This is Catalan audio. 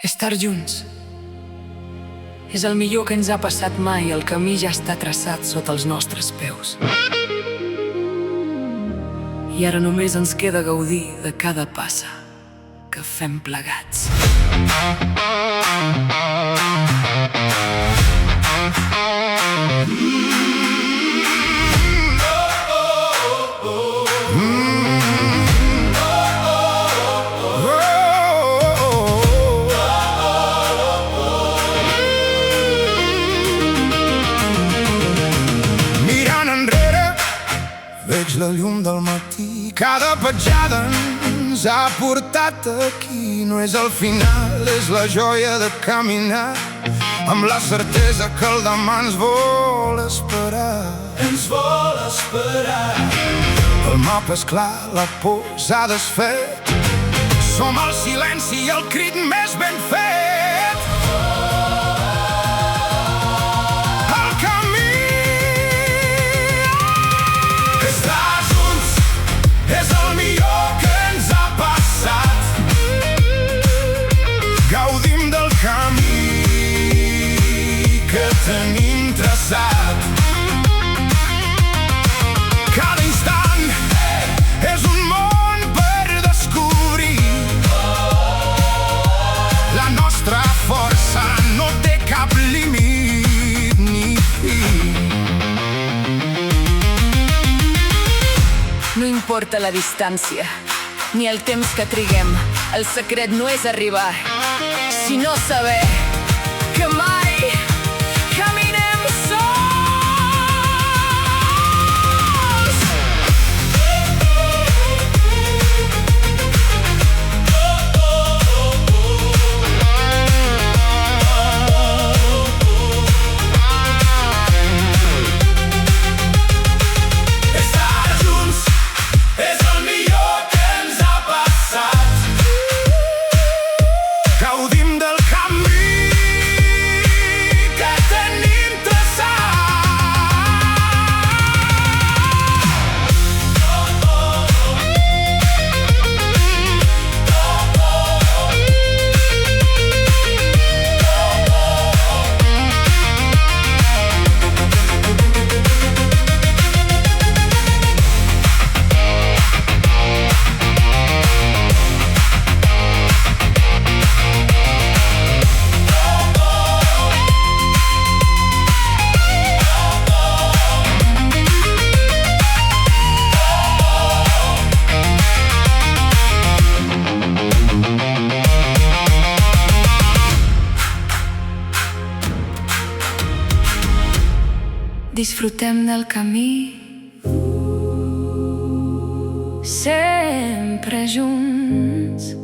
Estar junts és el millor que ens ha passat mai. El camí ja està traçat sota els nostres peus. I ara només ens queda gaudir de cada passa que fem plegats. Veig la llum del matí, cada petjada ens ha portat aquí. No és el final, és la joia de caminar, amb la certesa que el demà ens vol esperar. Ens vol esperar. El mapa és clar, la por s'ha desfet. Som el silenci i el crit més ben fet. Tenim traçat. Cada instant és un món per descobrir. La nostra força no té cap límit ni fi. No importa la distància ni el temps que triguem. El secret no és arribar, sinó saber que mai disfrutem del camí, sempre junts.